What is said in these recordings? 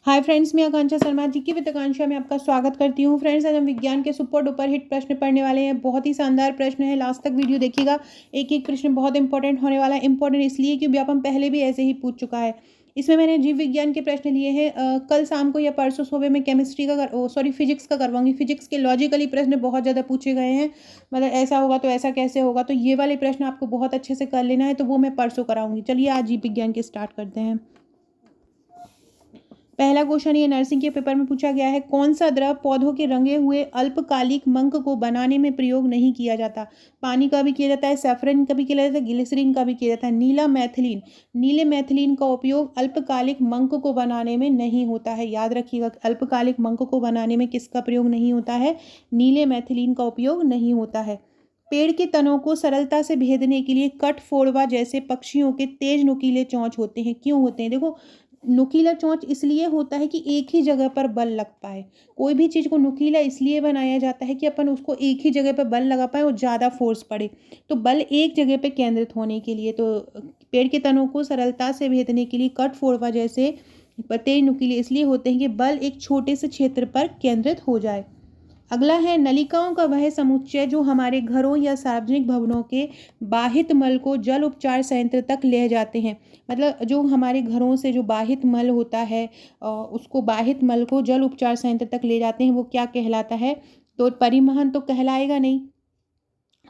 Hi friends, मैं आकांक्षा शर्मा जी की with आकांक्षा में आपका स्वागत करती हूँ। फ्रेंड्स, आज हम विज्ञान के सुपर डुपर हिट प्रश्न पढ़ने वाले हैं। बहुत ही शानदार प्रश्न है, लास्ट तक वीडियो देखिएगा। एक एक प्रश्न बहुत इंपॉर्टेंट होने वाला है। इंपॉर्टेंट इसलिए क्योंकि व्यापम पहले भी ऐसे ही पूछ चुका है। इसमें मैंने जीव विज्ञान के प्रश्न लिए हैं। कल शाम को या परसों सुबह में केमिस्ट्री का फिजिक्स का करवाऊंगी। फिजिक्स के लॉजिकली प्रश्न बहुत ज़्यादा पूछे गए हैं। मतलब ऐसा होगा तो ऐसा कैसे होगा, तो ये वाले प्रश्न आपको बहुत अच्छे से कर लेना है, तो वो मैं परसों कराऊंगी। चलिए आज जीव विज्ञान के स्टार्ट करते हैं। पहला क्वेश्चन ये नर्सिंग के पेपर में पूछा गया है, कौन सा द्रव पौधों के रंगे हुए अल्पकालिक मंक को बनाने में प्रयोग नहीं किया जाता। पानी का भी किया जाता है, सैफरन का भी किया जाता है, ग्लिसरीन का भी किया जाता है। नीला मैथिलीन, नीले मैथिलीन का उपयोग अल्पकालिक मंक को बनाने में नहीं होता है। याद रखिएगा, अल्पकालिक मंक को बनाने में किसका प्रयोग नहीं होता है? नीले मैथिलीन का उपयोग नहीं होता है। पेड़ के तनों को सरलता से भेदने के लिए कठफोड़वा जैसे पक्षियों के तेज नुकीले चोंच होते हैं। क्यों होते हैं? देखो, नुकीला चोंच इसलिए होता है कि एक ही जगह पर बल लग पाए। कोई भी चीज़ को नुकीला इसलिए बनाया जाता है कि अपन उसको एक ही जगह पर बल लगा पाए और ज़्यादा फोर्स पड़े। तो बल एक जगह पे केंद्रित होने के लिए, तो पेड़ के तनों को सरलता से भेदने के लिए कठफोड़वा जैसे तेज नुकीले इसलिए होते हैं कि बल एक छोटे से क्षेत्र पर केंद्रित हो जाए। अगला है, नलिकाओं का वह समुच्चय जो हमारे घरों या सार्वजनिक भवनों के बाहित मल को जल उपचार संयंत्र तक ले जाते हैं। मतलब जो हमारे घरों से जो बाहित मल होता है, उसको बाहित मल को जल उपचार संयंत्र तक ले जाते हैं, वो क्या कहलाता है? तो परिवहन तो कहलाएगा नहीं,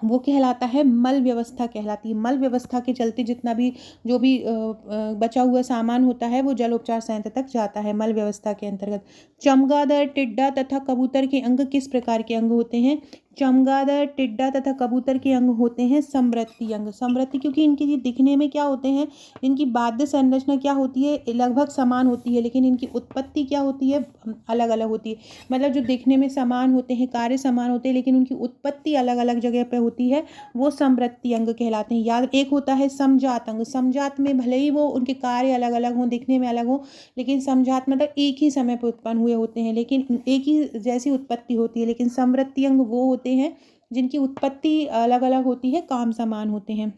वो कहलाता है मल व्यवस्था कहलाती है। मल व्यवस्था के चलते जितना भी जो भी बचा हुआ सामान होता है वो जल उपचार संयंत्र तक जाता है, मल व्यवस्था के अंतर्गत। चमगादड़, टिड्डा तथा कबूतर के अंग किस प्रकार के अंग होते हैं? चमगादड़, टिड्डा तथा कबूतर के अंग होते हैं समवृत्तीय अंग। समवृत्तीय क्योंकि इनके ये दिखने में क्या होते हैं, इनकी बाध्य संरचना क्या होती है? लगभग समान होती है, लेकिन इनकी उत्पत्ति क्या होती है? अलग अलग होती है। मतलब जो दिखने में समान होते हैं, कार्य समान होते हैं, लेकिन उनकी उत्पत्ति अलग अलग जगह पर होती है, वो समवृत्तीय अंग कहलाते हैं। याद, एक होता है समजात अंग। समजात में भले ही वो उनके कार्य अलग अलग हों, दिखने में अलग हों, लेकिन समजात मतलब एक ही समय पर उत्पन्न हुए होते हैं, लेकिन एक ही जैसी उत्पत्ति होती है। लेकिन समवृत्तीय अंग वो होते हैं जिनकी उत्पत्ति अलग अलग होती है, काम समान होते हैं।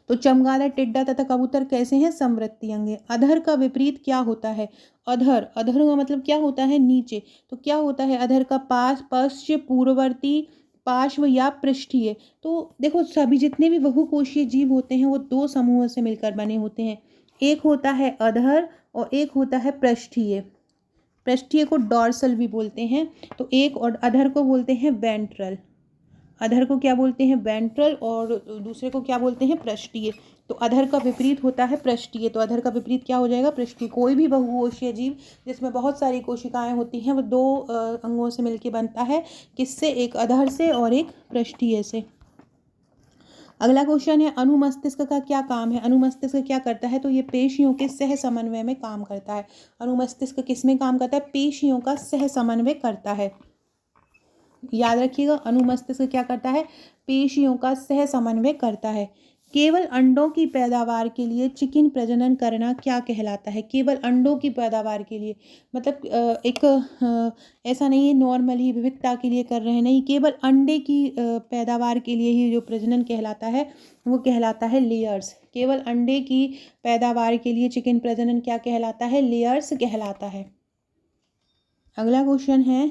तो चमगादड़, टिड्डा तथा कबूतर कैसे हैं? समवृत्तीय अंग। अधर का विपरीत क्या होता है? अधर, अधर का मतलब क्या होता है? नीचे। तो क्या होता है अधर का? पास, पश्च, पूर्ववर्ती, पार्श्व या पृष्ठीय। तो देखो, सभी जितने भी बहुकोशीय जीव होते हैं वो दो समूहों से मिलकर बने होते हैं। एक होता है अधर और एक होता है पृष्ठीय। पृष्ठीय को डॉर्सल भी बोलते हैं। तो एक और अधर को बोलते हैं वेंट्रल। अधर को क्या बोलते हैं? वेंट्रल। और दूसरे को क्या बोलते हैं? पृष्ठीय। तो अधर का विपरीत होता है पृष्ठीय। तो अधर का विपरीत क्या हो जाएगा? पृष्ठीय। कोई भी बहुकोशीय जीव जिसमें बहुत सारी कोशिकाएं होती हैं वो दो अंगों से मिलकर बनता है। किससे? एक अधर से और एक पृष्ठीय से। अगला क्वेश्चन है, अनुमस्तिष्क का क्या काम है? अनुमस्तिष्क क्या करता है? तो ये पेशियों के सह समन्वय में काम करता है। अनुमस्तिष्क किस में काम करता है? पेशियों का सह समन्वय करता है। याद रखिएगा, अनुमस्तिष्क क्या करता है? पेशियों का सह समन्वय करता है। केवल अंडों की पैदावार के लिए चिकिन प्रजनन करना क्या कहलाता है? केवल अंडों की पैदावार के लिए, मतलब ऐसा नहीं है नॉर्मली विविधता के लिए कर रहे हैं, नहीं, केवल अंडे की पैदावार के लिए ही जो प्रजनन कहलाता है वो कहलाता है लेयर्स। केवल अंडे की पैदावार के लिए चिकिन प्रजनन क्या कहलाता है? लेयर्स कहलाता है। अगला क्वेश्चन है,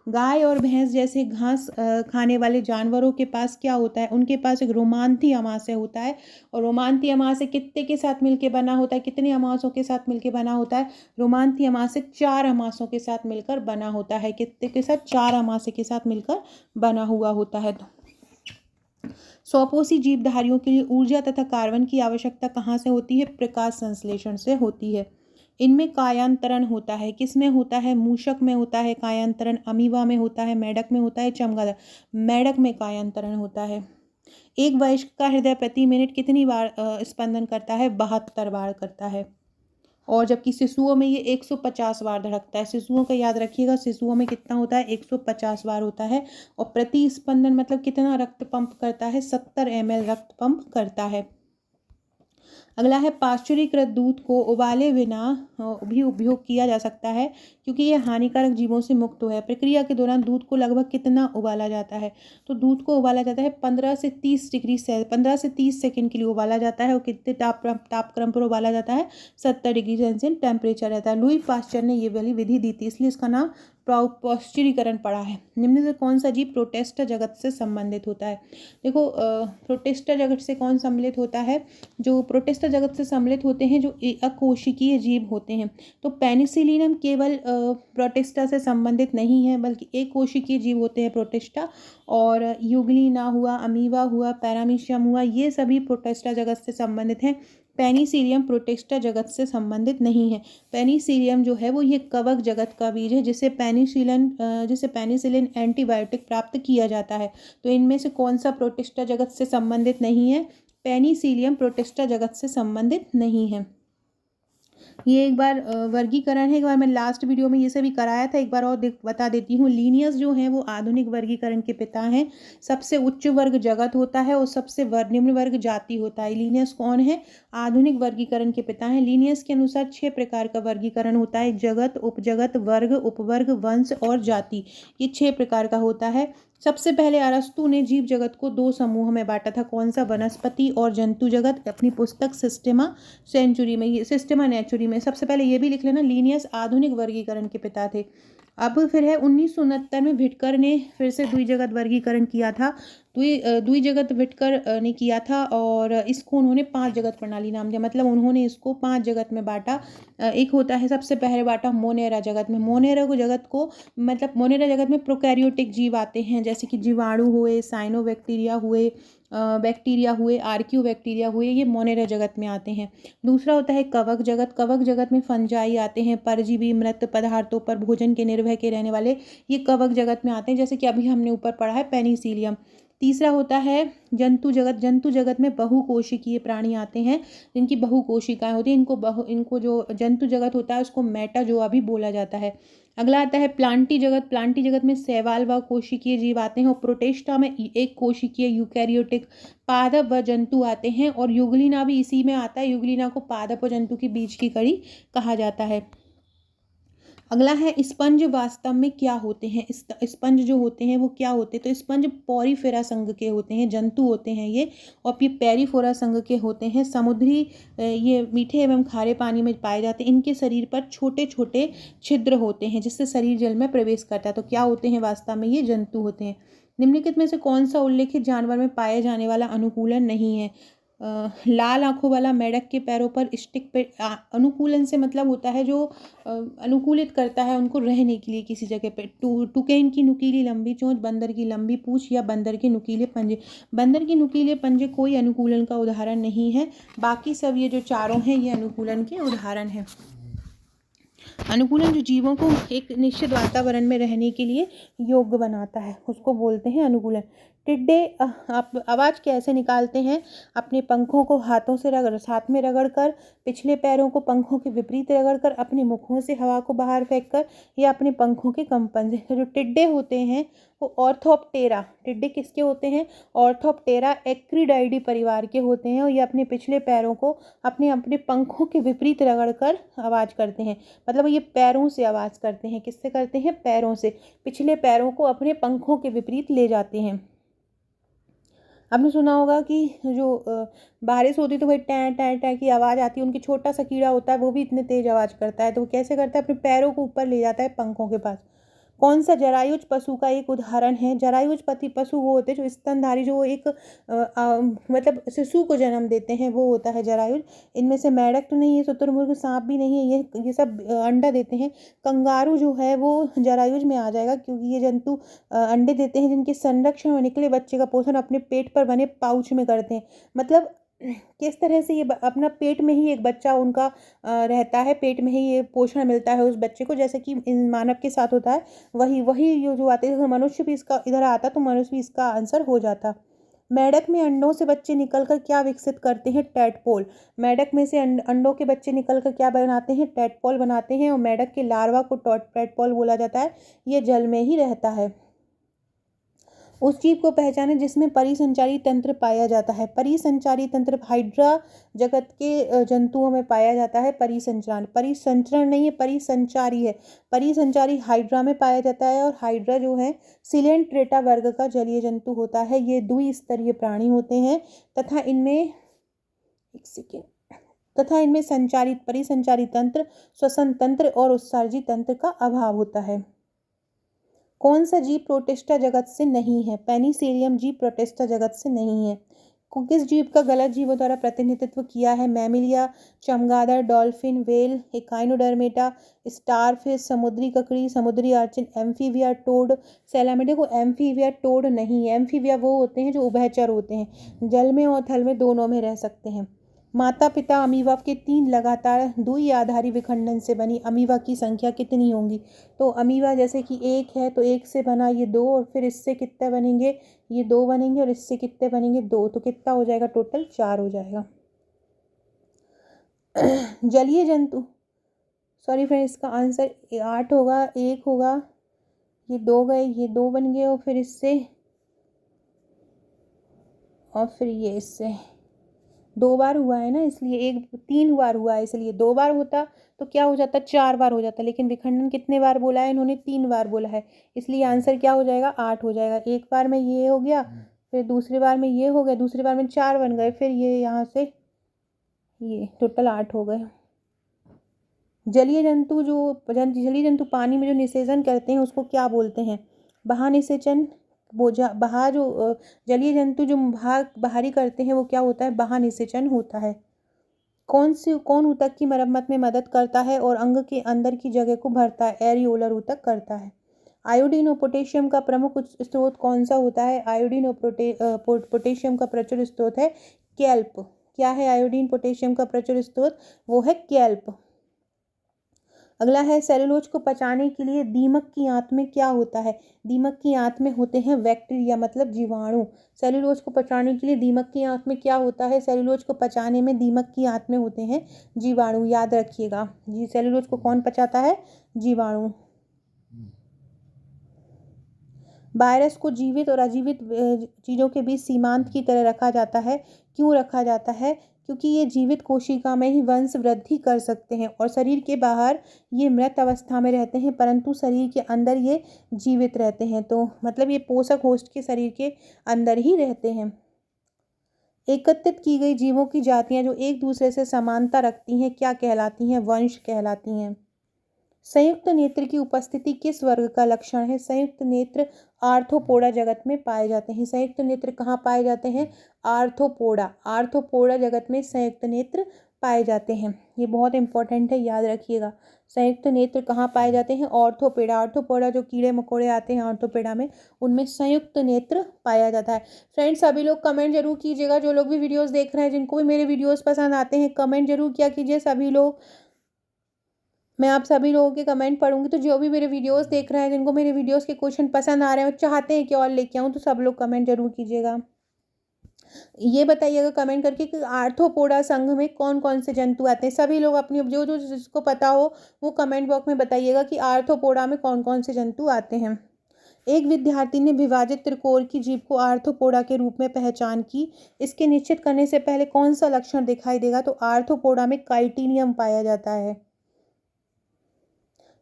गाय और भैंस जैसे घास खाने वाले जानवरों के पास क्या होता है? उनके पास एक रोमांथी अमाशय होता है। और रोमांथी अमाशय कितने के साथ मिलकर बना होता है? कितने अमाशयों के साथ मिलकर बना होता है? रोमांथी अमाशय 4 अमाशयों के साथ मिलकर बना होता है। कितने के साथ? 4 अमाशय के साथ मिलकर बना हुआ होता है। स्वपोषी जीवधारियों के लिए ऊर्जा तथा कार्बन की आवश्यकता कहाँ से होती है? प्रकाश संश्लेषण से होती है। इनमें कायांतरण होता है। किस में होता है? मूषक में होता है कायांतरण, अमीबा में होता है, मेढक में होता है, चमगादड़। मेढक में कायांतरण होता है। एक वयस्क का हृदय प्रति मिनट कितनी बार स्पंदन करता है? 72 बार करता है। और जबकि शिशुओं में ये 150 बार धड़कता है। शिशुओं का याद रखिएगा, शिशुओं में कितना होता है? 150 बार होता है। और प्रति स्पंदन मतलब कितना रक्त पंप करता है? 70 ml रक्त पंप करता है। अगला है पाश्चुरीकृत दूध को उबाले बिना भी उपयोग किया जा सकता है क्योंकि ये हानिकारक जीवों से मुक्त है। प्रक्रिया के दौरान दूध को लगभग कितना उबाला जाता है? तो दूध को उबाला जाता है 15 से 30 सेकंड के लिए उबाला जाता है। और कितने तापक्रम पर उबाला जाता है? 70 डिग्री सेल्सियस टेम्परेचर रहता है। लुई पाश्चर ने ये वाली विधि दी थी, इसलिए इसका नाम पाश्चुरीकरण पड़ा है। निम्न से कौन सा जीव प्रोटिस्टा जगत से संबंधित होता है? देखो प्रोटिस्टा जगत से कौन सम्मिलित होता है? जो प्रोटिस्टा जगत से सम्मिलित होते हैं जो अकोशिकीय जीव होते हैं। तो पेनिसिलिनम केवल प्रोटिस्टा से संबंधित नहीं है बल्कि एक कोशिकीय जीव होते हैं प्रोटिस्टा। और यूग्लिना हुआ, अमीबा हुआ, पैरामीशियम हुआ, ये सभी प्रोटिस्टा जगत से संबंधित हैं। पेनिसिलियम प्रोटिस्टा जगत से संबंधित नहीं है। पेनिसिलियम जो है वो ये कवक जगत का बीज है जिसे पेनिसिलिन एंटीबायोटिक प्राप्त किया जाता है। तो इनमें से कौन सा प्रोटिस्टा जगत से संबंधित नहीं है? पेनिसिलियम प्रोटिस्टा जगत से संबंधित नहीं है। ये एक बार वर्गीकरण है, एक बार मैं लास्ट वीडियो में ये सभी कराया था, एक बार और बता देती हूँ। लीनियस जो हैं वो आधुनिक वर्गीकरण के पिता हैं। सबसे उच्च वर्ग जगत होता है और सबसे निम्न वर्ग जाति होता है। लीनियस कौन है? आधुनिक वर्गीकरण के पिता हैं। लीनियस के अनुसार 6 प्रकार का वर्गीकरण होता है: जगत, उपजगत, वर्ग, उपवर्ग, वंश और जाति। ये 6 प्रकार का होता है। सबसे पहले अरस्तु ने जीव जगत को 2 समूह में बांटा था। कौन सा? वनस्पति और जंतु जगत, अपनी पुस्तक सिस्टेमा सेंचुरी में, ये सिस्टेमा नेचुरी में। सबसे पहले ये भी लिख लेना, लीनियस आधुनिक वर्गीकरण के पिता थे। अब फिर है 1969 में विटकर ने फिर से द्विजगत वर्गीकरण किया था। द्विजगत विटकर ने किया था और इसको उन्होंने 5 जगत प्रणाली नाम दिया। मतलब उन्होंने इसको 5 जगत में बांटा। एक होता है, सबसे पहले बांटा मोनेरा जगत में। मोनेरा को जगत को मतलब मोनेरा जगत में प्रोकैरियोटिक जीव आते हैं, जैसे कि जीवाणु हुए, साइनोबैक्टीरिया हुए, बैक्टीरिया हुए, आर्कियो बैक्टीरिया हुए, ये मोनेरा जगत में आते हैं। दूसरा होता है कवक जगत। कवक जगत में फंजाई आते हैं, परजीवी मृत पदार्थों पर भोजन के निर्भर के रहने वाले, ये कवक जगत में आते हैं, जैसे कि अभी हमने ऊपर पढ़ा है पेनिसिलियम। तीसरा होता है जंतु जगत। जंतु जगत में बहुकोशिकीय प्राणी आते हैं जिनकी बहुकोशिकाएं होती हैं। इनको जो जंतु जगत होता है उसको मेटाजोआ भी बोला जाता है। अगला आता है प्लांटी जगत। प्लांटी जगत में शैवाल व कोशिकीय जीव आते हैं और प्रोटिस्टा में एक कोशिकीय यूकैरियोटिक पादप व जंतु आते हैं। और युग्लिना भी इसी में आता है। युग्लिना को पादप और जंतु के बीच की कड़ी कहा जाता है। अगला है स्पंज वास्तव में क्या होते हैं? स्पंज जो होते हैं वो क्या होते हैं? तो स्पंज पॉरीफेरा संघ के होते हैं, जंतु होते हैं ये। और ये पेरिफोरा संघ के होते हैं। समुद्री ये मीठे एवं खारे पानी में पाए जाते हैं। इनके शरीर पर छोटे छोटे छिद्र होते हैं जिससे शरीर जल में प्रवेश करता है। तो क्या होते हैं? वास्तव में ये जंतु होते हैं। निम्नलिखित में से कौन सा उल्लेखित जानवर में पाए जाने वाला अनुकूलन नहीं है? लाल आंखों वाला मेढक के पैरों पर स्टिक पे अनुकूलन से मतलब होता है जो अनुकूलित करता है उनको रहने के लिए किसी जगह पे। टुकेन की नुकीली लंबी चोंच, बंदर की लंबी पूंछ या बंदर के नुकीले पंजे। बंदर के नुकीले पंजे कोई अनुकूलन का उदाहरण नहीं है। बाकी सब ये जो चारों हैं ये अनुकूलन के उदाहरण हैं। अनुकूलन जो जीवों को एक निश्चित वातावरण में रहने के लिए योग्य बनाता है उसको बोलते हैं अनुकूलन। टिड्डे आप आवाज़ कैसे निकालते हैं? अपने पंखों को हाथों से साथ में रगड़कर, पिछले पैरों को पंखों के विपरीत रगड़कर, अपने मुखों से हवा को बाहर फेंककर या अपने पंखों के कंपन से। तो जो टिड्डे होते हैं वो ऑर्थोप्टेरा, टिड्डे किसके होते हैं? ऑर्थोप्टेरा एक्रिडाइडी परिवार के होते हैं और ये अपने पिछले पैरों को अपने अपने पंखों के विपरीत रगड़कर आवाज़ करते हैं। मतलब ये पैरों से आवाज़ करते हैं। किससे करते हैं? पैरों से। पिछले पैरों को अपने पंखों के विपरीत ले जाते हैं। आपने सुना होगा कि जो बारिश होती है तो भाई टैं टैं टैं की आवाज़ आती है। उनकी छोटा सा कीड़ा होता है वो भी इतने तेज़ आवाज़ करता है। तो वो कैसे करता है? अपने पैरों को ऊपर ले जाता है पंखों के पास। कौन सा जरायुज पशु का एक उदाहरण है? जरायुज पशु वो होते हैं जो स्तनधारी, जो एक मतलब शिशु को जन्म देते हैं, वो होता है जरायुज। इनमें से मेढक तो नहीं है, शुतुरमुर्ग, सांप भी नहीं है, ये सब अंडा देते हैं। कंगारू जो है वो जरायुज में आ जाएगा क्योंकि ये जंतु अंडे देते हैं जिनके संरक्षण और निकले बच्चे का पोषण अपने पेट पर बने पाउच में करते हैं। मतलब किस तरह से ये अपना पेट में ही एक बच्चा उनका रहता है, पेट में ही ये पोषण मिलता है उस बच्चे को, जैसे कि इन मानव के साथ होता है। वही जो आते हैं, मनुष्य भी इसका इधर आता तो मनुष्य भी इसका आंसर हो जाता। मेढक में अंडों से बच्चे निकलकर क्या विकसित करते हैं? टैडपोल। मेढक में से अंडों के बच्चे निकलकर क्या बनाते हैं? टैडपोल बनाते हैं। और मेढक के लार्वा को टैडपोल बोला जाता है। ये जल में ही रहता है। उस जीव को पहचाने जिसमें परिसंचारी तंत्र पाया जाता है। परिसंचारी तंत्र हाइड्रा जगत के जंतुओं में पाया जाता है। परिसंचरण नहीं है, परिसंचारी है। परिसंचारी हाइड्रा में पाया जाता है और हाइड्रा जो है सिलेंट्रेटा वर्ग का जलीय जंतु होता है। ये द्विस्तरीय प्राणी होते हैं तथा इनमें संचारित परिसंचारी तंत्र, श्वसन तंत्र और उत्सर्जी तंत्र का अभाव होता है। कौन सा जीव प्रोटिस्टा जगत से नहीं है? पेनिसिलियम जीव प्रोटिस्टा जगत से नहीं है। किस जीव का गलत जीवों द्वारा प्रतिनिधित्व किया है? मैमिलिया, चमगादड़, डॉल्फिन, व्हेल, एकाइनोडर्मेटा, स्टारफिश, समुद्री ककड़ी, समुद्री अर्चिन, एम्फीबिया, टोड, सैलामिड। को एम्फीबिया टोड नहीं है। एम्फीबिया वो होते हैं जो उभयचर होते हैं, जल में और थल में दोनों में रह सकते हैं। माता पिता अमीबा के 3 लगातार द्वि आधारी विखंडन से बनी अमीबा की संख्या कितनी होंगी? तो अमीबा जैसे कि 1 है तो 1 से बना ये 2 और फिर इससे कितने बनेंगे? ये 2 बनेंगे और इससे कितने बनेंगे? 2। तो कितना हो जाएगा? टोटल 4 हो जाएगा। जलीय जंतु, सॉरी फ्रेंड, इसका आंसर 8 होगा। 1 होगा, ये 2 गए, ये 2 बन गए और फिर इससे और फिर ये इससे 2 बार हुआ है ना, इसलिए 3 बार हुआ है, इसलिए 2 बार होता तो क्या हो जाता? 4 बार हो जाता। लेकिन विखंडन कितने बार बोला है इन्होंने? 3 बार बोला है, इसलिए आंसर क्या हो जाएगा? 8 हो जाएगा। एक बार में ये हो गया, फिर दूसरी बार में ये हो गया, दूसरी बार में 4 बन गए, फिर ये यहाँ से ये टोटल 8 हो गए। जलीय जंतु पानी में जो निषेचन करते हैं उसको क्या बोलते हैं? बहानिषेचन। जलीय जंतु जो बाहरी करते हैं वो क्या होता है? बहानिषेचन होता है। कौन ऊतक की मरम्मत में मदद करता है और अंग के अंदर की जगह को भरता है? एरियोलर ऊतक करता है। आयोडीन और पोटेशियम का प्रमुख स्रोत कौन सा होता है? आयोडीन और पोटेशियम का प्रचुर स्रोत है कैल्प। क्या है आयोडीन पोटेशियम का प्रचुर स्रोत? वो है कैल्प। अगला है सेलुलोज को पचाने के लिए दीमक की आंत में क्या होता है? दीमक की आंत में होते हैं बैक्टीरिया, मतलब जीवाणु। सेलुलोज को पचाने के लिए दीमक की आंत में क्या होता है? सेलुलोज को पचाने में दीमक की आंत में होते हैं जीवाणु, याद रखिएगा जी। सेलुलोज को कौन पचाता है? जीवाणु। वायरस को जीवित और अजीवित चीज़ों के बीच सीमांत की तरह रखा जाता है। क्यों रखा जाता है? क्योंकि ये जीवित कोशिका में ही वंश वृद्धि कर सकते हैं और शरीर के बाहर ये मृत अवस्था में रहते हैं, परंतु शरीर के अंदर ये जीवित रहते हैं। तो मतलब ये पोषक होस्ट के शरीर के अंदर ही रहते हैं। एकत्रित की गई जीवों की जातियां जो एक दूसरे से समानता रखती हैं क्या कहलाती हैं? वंश कहलाती हैं। संयुक्त नेत्र की उपस्थिति किस वर्ग का लक्षण है? संयुक्त नेत्र आर्थ्रोपोडा जगत में पाए जाते हैं। संयुक्त नेत्र कहाँ पाए जाते हैं? आर्थ्रोपोडा जगत में संयुक्त नेत्र पाए जाते हैं। ये बहुत इंपॉर्टेंट है, याद रखिएगा। संयुक्त नेत्र कहाँ पाए जाते हैं? आर्थ्रोपोडा जो कीड़े मकोड़े आते हैं आर्थ्रोपोडा में, उनमें संयुक्त नेत्र पाया जाता है। फ्रेंड्स, सभी लोग कमेंट जरूर कीजिएगा। जो लोग भी वीडियोस देख रहे हैं, जिनको भी मेरे वीडियोस पसंद आते हैं, कमेंट जरूर किया कीजिए सभी लोग। मैं आप सभी लोगों के कमेंट पढ़ूंगी, तो जो भी मेरे वीडियोस देख रहे हैं, जिनको मेरे वीडियोस के क्वेश्चन पसंद आ रहे हैं और चाहते हैं कि और लेके आऊँ, तो सब लोग कमेंट जरूर कीजिएगा। ये बताइएगा कमेंट करके कि आर्थ्रोपोडा संघ में कौन कौन से जंतु आते हैं। सभी लोग अपनी जो जो जिसको पता हो वो कमेंट बॉक्स में बताइएगा कि आर्थ्रोपोडा में कौन कौन से जंतु आते हैं। एक विद्यार्थी ने विभाजित त्रिकोण की जीव को आर्थ्रोपोडा के रूप में पहचान की। इसके निश्चित करने से पहले कौन सा लक्षण दिखाई देगा? तो आर्थ्रोपोडा में काइटिनियम पाया जाता है।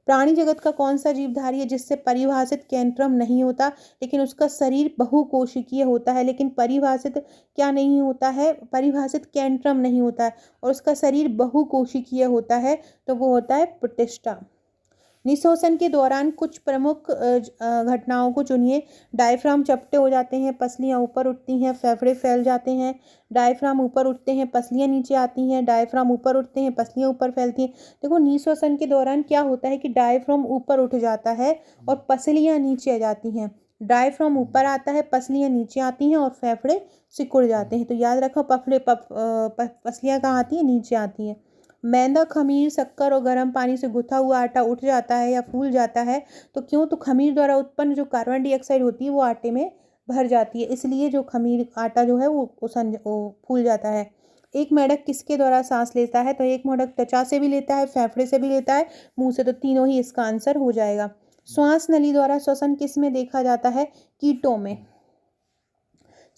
प्राणी जगत का कौन सा जीवधारी है जिससे परिभाषित कैंट्रम नहीं होता, लेकिन उसका शरीर बहुकोशिकीय होता है? लेकिन परिभाषित क्या नहीं होता है? परिभाषित कैंट्रम नहीं होता है और उसका शरीर बहुकोशिकीय होता है, तो वो होता है प्रोटिस्टा। निःश्वासन के दौरान कुछ प्रमुख घटनाओं को चुनिए। डायफ्राम चपटे हो जाते हैं, पसलियाँ ऊपर उठती हैं, फेफड़े फैल जाते हैं। डायफ्राम ऊपर उठते हैं, पसलियाँ नीचे आती हैं। डायफ्राम ऊपर उठते हैं, पसलियाँ ऊपर फैलती हैं। देखो, निःश्वासन के दौरान क्या होता है कि डायफ्राम ऊपर उठ जाता है और पसलियाँ नीचे आ जाती हैं। डायफ्राम ऊपर आता है, पसलियाँ नीचे आती हैं और फेफड़े सिकुड़ जाते हैं। तो याद रखो, पसलियाँ कहाँ आती हैं? नीचे आती हैं। मैदा, खमीर, शक्कर और गर्म पानी से गुथा हुआ आटा उठ जाता है या फूल जाता है, तो क्यों? तो खमीर द्वारा उत्पन्न जो कार्बन डाइऑक्साइड होती है वो आटे में भर जाती है, इसलिए जो खमीर आटा जो है वो फूल जाता है। एक मेंढक किसके द्वारा सांस लेता है? तो एक मेंढक त्वचा से भी लेता है, फेफड़े से भी लेता है, मुंह से। तो तीनों ही इसका आंसर हो जाएगा। श्वास नली द्वारा श्वसन किस में देखा जाता है? कीटों में।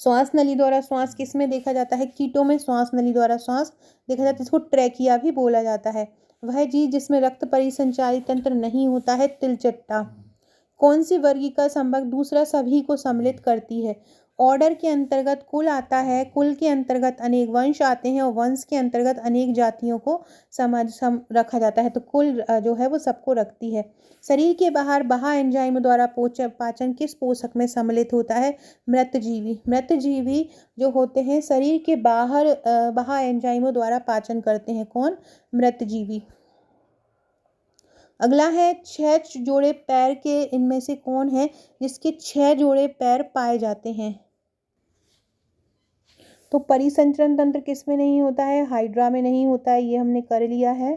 श्वास नली द्वारा श्वास किस में देखा जाता है? कीटों में श्वास नली द्वारा श्वास देखा जाता है, इसको ट्रैकिया भी बोला जाता है। वह जीव जिसमें रक्त परिसंचारी तंत्र नहीं होता है, तिलचट्टा। कौन सी वर्गीय संवर्ग दूसरा सभी को सम्मिलित करती है? ऑर्डर के अंतर्गत कुल आता है, कुल के अंतर्गत अनेक वंश आते हैं और वंश के अंतर्गत अनेक जातियों को रखा जाता है। तो कुल जो है वो सबको रखती है। शरीर के बाहर बाह्य एंजाइम द्वारा पाचन किस पोषक में सम्मिलित होता है? मृतजीवी। मृतजीवी जो होते हैं शरीर के बाहर बाह्य एंजाइमों द्वारा पाचन करते हैं। कौन? मृतजीवी। अगला है 6 जोड़े पैर के इनमें से कौन है जिसके 6 जोड़े पैर पाए जाते हैं? तो परिसंचरण तंत्र किस में नहीं होता है? हाइड्रा में नहीं होता है, ये हमने कर लिया है।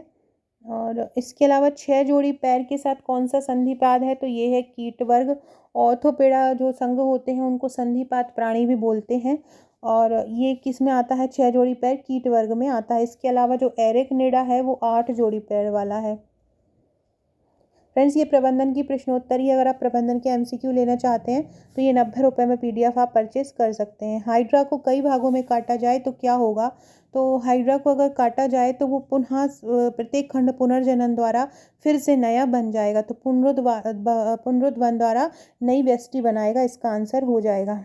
और इसके अलावा 6 जोड़ी पैर के साथ कौन सा संधिपाद है? तो ये है कीट वर्ग। ऑर्थोपेडा जो संघ होते हैं उनको संधिपाद प्राणी भी बोलते हैं। और ये किस में आता है? 6 जोड़ी पैर कीट वर्ग में आता है। इसके अलावा जो एरेक्नेडा है वो 8 जोड़ी पैर वाला है। फ्रेंड्स, ये प्रबंधन की प्रश्नोत्तरी है। अगर आप प्रबंधन के एमसीक्यू लेना चाहते हैं तो ये 90 रुपये में PDF आप परचेस कर सकते हैं। हाइड्रा को कई भागों में काटा जाए तो क्या होगा? तो हाइड्रा को अगर काटा जाए तो वो पुनः प्रत्येक खंड पुनर्जनन द्वारा फिर से नया बन जाएगा। तो पुनरुद्वन द्वारा नई व्यष्टि बनाएगा, इसका आंसर हो जाएगा।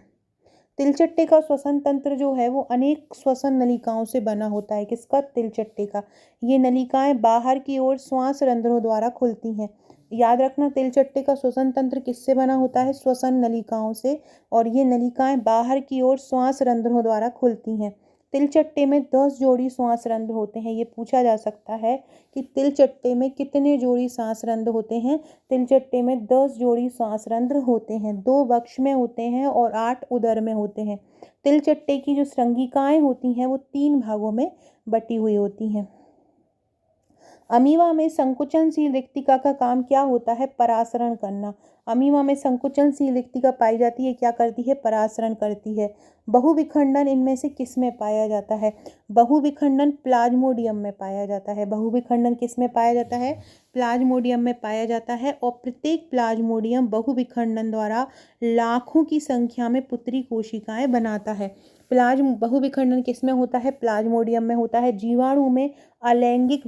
तिलचट्टे का श्वसन तंत्र जो है वो अनेक श्वसन नलिकाओं से बना होता है। किसका? तिलचट्टे का। ये नलिकाएं बाहर की ओर श्वास रंध्रों द्वारा खुलती हैं। याद रखना, तिलचट्टे का श्वसन तंत्र किससे बना होता है? श्वसन नलिकाओं से। और ये नलिकाएं बाहर की ओर श्वास रंध्रों द्वारा खुलती हैं। तिलचट्टे में 10 जोड़ी श्वास रंध्र होते हैं। ये पूछा जा सकता है कि तिलचट्टे में कितने जोड़ी श्वास रंध्र होते हैं? तिलचट्टे में 10 जोड़ी श्वास रंध्र होते हैं। 2 वक्ष में होते हैं और 8 उदर में होते हैं। तिलचट्टे की जो श्रृंगिकाएं होती हैं वो 3 भागों में बटी हुई होती हैं। अमीबा में संकुचनशील रिक्तिका का काम क्या होता है? परासरण करना। अमीबा में संकुचनशील रिक्तिका पाई जाती है, क्या करती है? परासरण करती है। बहुविखंडन इनमें से किस में पाया जाता है? बहुविखंडन प्लाज्मोडियम में पाया जाता है। बहुविखंडन किस में पाया जाता है? प्लाज्मोडियम में पाया जाता है। और प्रत्येक प्लाज्मोडियम बहुविखंडन द्वारा लाखों की संख्या में पुत्री कोशिकाएं बनाता है। बहुविखंडन किस में होता है? प्लाज्मोडियम में होता है। जीवाणु में अलैंगिक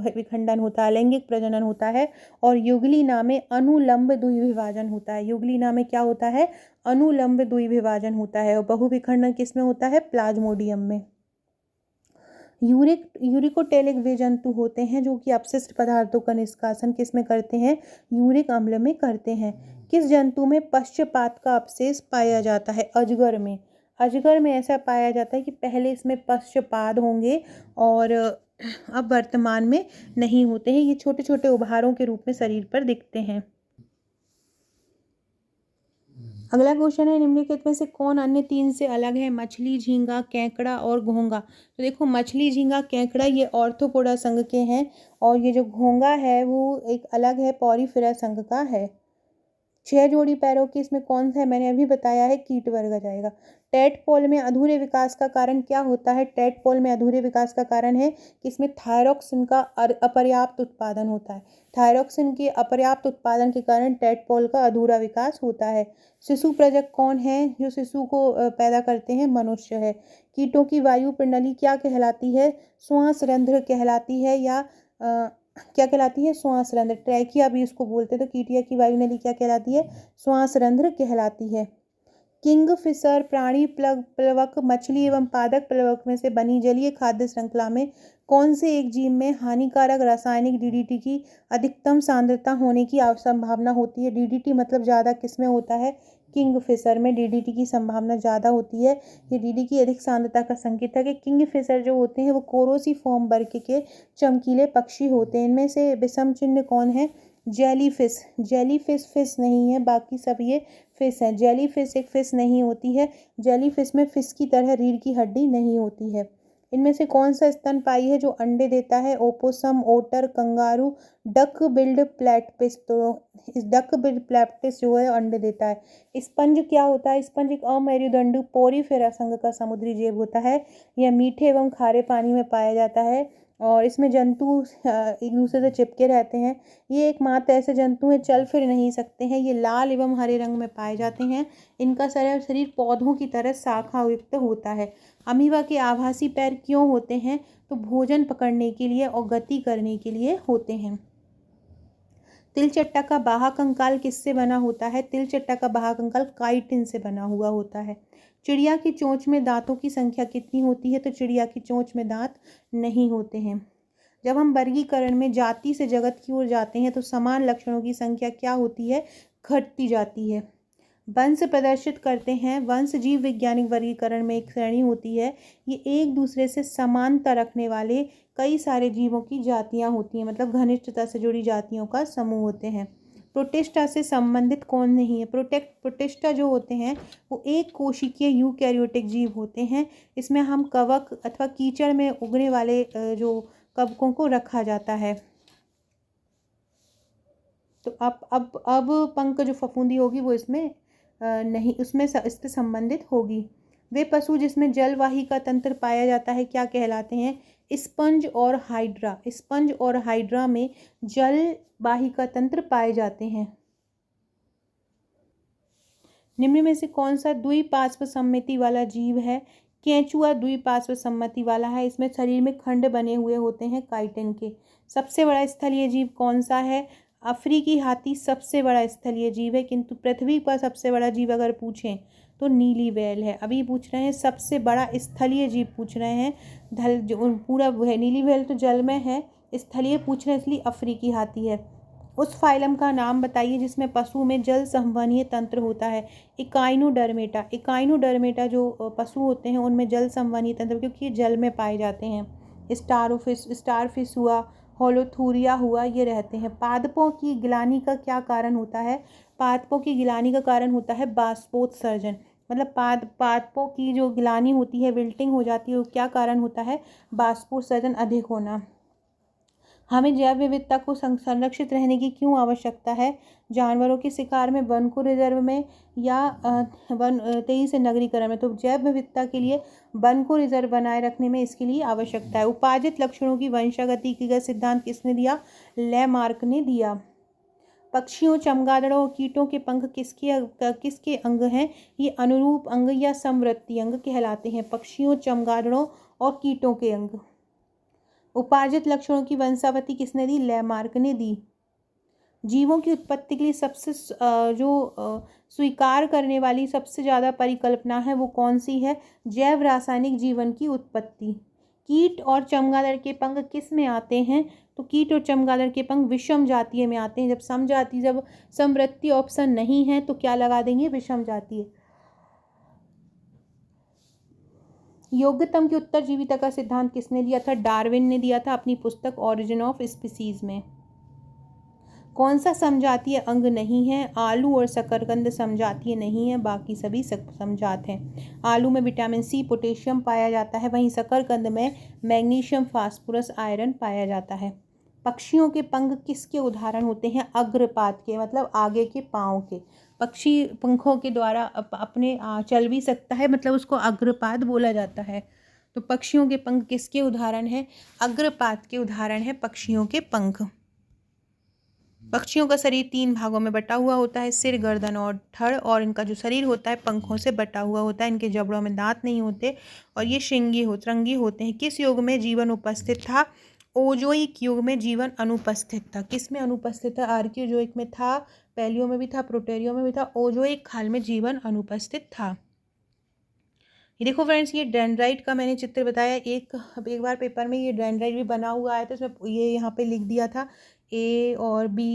विखंडन होता है, अलैंगिक प्रजनन होता है। और युगलिना में अनुलंब द्विविभाजन होता है। युगलिना में क्या होता है? अनुलंब द्विविभाजन होता है। और बहुविखंडन किस में होता है? प्लाज्मोडियम में। यूरिकोटेलिक वे जंतु होते हैं जो कि अपशिष्ट पदार्थों का निष्कासन किस में करते हैं? यूरिक अम्ल में करते हैं। किस जंतु में पश्चपात का अवशेष पाया जाता है? अजगर में। अजगर में ऐसा पाया जाता है कि पहले इसमें पश्चपाद होंगे और अब वर्तमान में नहीं होते हैं। ये छोटे छोटे उभारों के रूप में शरीर पर दिखते हैं। अगला क्वेश्चन है, निम्नलिखित में से कौन अन्य 3 से अलग है? मछली, झींगा, केकड़ा और घोंगा। तो देखो, मछली, झींगा, केकड़ा ये ऑर्थोपोडा संघ के हैं। और ये जो घोंगा है वो एक अलग है, पॉरीफेरा संघ का है। 6 जोड़ी पैरों की इसमें कौन सा है? मैंने अभी बताया है, कीट वर्ग आ जाएगा। टेडपोल में अधूरे विकास का कारण क्या होता है? टेडपोल में अधूरे विकास का कारण है कि इसमें थायरॉक्सिन का अपर्याप्त उत्पादन होता है। थायरॉक्सिन के अपर्याप्त उत्पादन के कारण टेडपोल का अधूरा विकास होता है। शिशु प्रजक कौन है जो शिशु को पैदा करते हैं? मनुष्य है। कीटों की वायु प्रणाली क्या कहलाती है? श्वास रंध्र कहलाती है। या क्या कहलाती है? श्वास रंध्र। ट्रैकिया भी इसको बोलते हैं। तो कीटिया की वायु नली क्या कहलाती है? श्वास रंध्र कहलाती है। किंगफिशर प्राणी प्लवक मछली एवं पादप प्लवक में से बनी जलीय खाद्य श्रृंखला में कौन से एक जीव में हानिकारक रासायनिक DDT की अधिकतम सांद्रता होने की संभावना होती है? DDT मतलब ज़्यादा किस में होता है? किंगफिशर में DDT की संभावना ज़्यादा होती है। ये DDT की अधिक सांद्रता का संकेत है कि किंगफिशर जो होते हैं वो कोरोसीफॉर्म वर्ग के चमकीले पक्षी होते हैं। इनमें से विषम चिन्ह कौन है? जेलीफिश। जेलीफिश फिश नहीं है, बाकी सब ये फिश है। जेलीफिश एक फिश नहीं होती है। जेलीफिश में फिश की तरह रीढ़ की हड्डी नहीं होती है। इनमें से कौन सा स्तनपायी है जो अंडे देता है? ओपोसम, ओटर, कंगारू, डक बिल्ड प्लैटिपस। तो इस डक बिल्ड प्लैटिपस जो है अंडे देता है। स्पंज क्या होता है? स्पंज एक अमेरुदंड पोरीफेरा संघ का समुद्री जीव होता है। यह मीठे एवं खारे पानी में पाया जाता है। और इसमें जंतु एक दूसरे से चिपके रहते हैं। ये एकमात्र ऐसे जंतु हैं, चल फिर नहीं सकते हैं। ये लाल एवं हरे रंग में पाए जाते हैं। इनका शरीर पौधों की तरह शाखा युक्त होता है। अमीबा के आभासी पैर क्यों होते हैं? तो भोजन पकड़ने के लिए और गति करने के लिए होते हैं। तिलचट्टा का बाह्य कंकाल किससे बना होता है? तिलचट्टा का बाह्य कंकाल काइटिन से बना हुआ होता है। चिड़िया की चोंच में दांतों की संख्या कितनी होती है? तो चिड़िया की चोंच में दांत नहीं होते हैं। जब हम वर्गीकरण में जाति से जगत की ओर जाते हैं तो समान लक्षणों की संख्या क्या होती है? घटती जाती है। वंश प्रदर्शित करते हैं। वंश जीव वैज्ञानिक वर्गीकरण में एक श्रेणी होती है। ये एक दूसरे से समानता रखने वाले कई सारे जीवों की जातियां होती हैं, मतलब घनिष्ठता से जुड़ी जातियों का समूह होते हैं। प्रोटिस्टा से संबंधित कौन नहीं है? प्रोटिस्टा जो होते हैं वो एक कोशिकीय यूकैरियोटिक जीव होते हैं। इसमें हम कवक अथवा कीचड़ में उगने वाले जो कवकों को रखा जाता है। तो अब पंख जो फफूंदी होगी वो इसमें नहीं, उसमें इससे संबंधित होगी। वे पशु जिसमें जलवाही का तंत्र पाया जाता है क्या कहलाते हैं? स्पंज और हाइड्रा। स्पंज और हाइड्रा में जलवाही का तंत्र पाए जाते हैं। निम्न में से कौन सा द्विपार्श्व सम्मिति वाला जीव है? केंचुआ द्विपार्श्व सम्मिति वाला है। इसमें शरीर में खंड बने हुए होते हैं काइटिन के। सबसे बड़ा स्थलीय जीव कौन सा है? अफ्रीकी हाथी सबसे बड़ा स्थलीय जीव है, किंतु पृथ्वी पर सबसे बड़ा जीव अगर पूछें तो नीली व्हेल है। अभी पूछ रहे हैं सबसे बड़ा स्थलीय जीव पूछ रहे हैं। जो पूरा है नीली व्हेल तो जल में है, स्थलीय पूछ रहे हैं इसलिए अफ्रीकी हाथी है। उस फाइलम का नाम बताइए जिसमें पशु में जल संवहनीय तंत्र होता है। इकाइनोडर्मेटा। इकाइनोडर्मेटा जो पशु होते हैं उनमें जल संवहनीय तंत्र, क्योंकि ये जल में पाए जाते हैं। स्टारफिश हुआ, होलोथूरिया हुआ, ये रहते हैं। पादपों की गिलानी का क्या कारण होता है? पादपों की गिलानी का कारण होता है बाष्पोत्सर्जन। मतलब पादपों की जो गिलानी होती है, विल्टिंग हो जाती है, वो क्या कारण होता है? बाष्पोत्सर्जन अधिक होना। हमें जैव विविधता को संरक्षित रहने की क्यों आवश्यकता है? जानवरों के शिकार में, वन को रिजर्व में, या वन तेजी से नगरीकरण में। तो जैव विविधता के लिए वन को रिजर्व बनाए रखने में इसके लिए आवश्यकता है। उपार्जित लक्षणों की वंशागति का सिद्धांत किसने दिया? लेमार्क ने दिया। पक्षियों, चमगादड़ों और कीटों के पंख किसके अंग हैं? ये अनुरूप अंग या समवृत्ति अंग कहलाते हैं। पक्षियों, चमगादड़ों और कीटों के अंग। उपार्जित लक्षणों की वंशावती किसने दी? लेमार्क ने दी। जीवों की उत्पत्ति के लिए सबसे स्वीकार करने वाली सबसे ज़्यादा परिकल्पना है वो कौन सी है? जैव रासायनिक जीवन की उत्पत्ति। कीट और चमगादड़ के पंख किस में आते हैं? तो कीट और चमगादड़ के पंख विषम जातीय में आते हैं। जब समवृत्ति ऑप्शन नहीं है तो क्या लगा देंगे? विषम जातीय। योग्यतम की उत्तरजीविता का सिद्धांत किसने दिया था? डार्विन ने दिया था अपनी पुस्तक ऑरिजिन ऑफ स्पीसीज में। कौन सा समजातीय अंग नहीं है? आलू और शकरकंद समजातीय नहीं है, बाकी सभी समजात हैं। आलू में विटामिन सी, पोटेशियम पाया जाता है, वहीं शकरकंद में मैग्नीशियम, फास्फोरस, आयरन पाया जाता है। पक्षियों के पंख किसके उदाहरण होते हैं? अग्रपाद के, मतलब आगे के पाँव के। पक्षी पंखों के द्वारा अपने चल भी सकता है, मतलब उसको अग्रपाद बोला जाता है। तो पक्षियों के पंख किसके उदाहरण है? अग्रपाद के उदाहरण है पक्षियों के पंख। पक्षियों का शरीर 3 भागों में बटा हुआ होता है, सिर, गर्दन और धड़, और इनका जो शरीर होता है पंखों से बटा हुआ होता है। इनके जबड़ों में दांत नहीं होते और ये श्रृंगी होते हैं। किस युग में जीवन उपस्थित था? ओजोइक युग में जीवन अनुपस्थित था। किस में अनुपस्थित था? आर्कियोजोइक में था, पैलियो में भी था, प्रोटेरियो में भी था। ओजोइक काल में जीवन अनुपस्थित था। ये देखो फ्रेंड्स, ये डेंड्राइट का मैंने चित्र बताया। एक बार पेपर में ये डेंड्राइट भी बना हुआ आया था, उसमें ये यहाँ पे लिख दिया था ए और बी,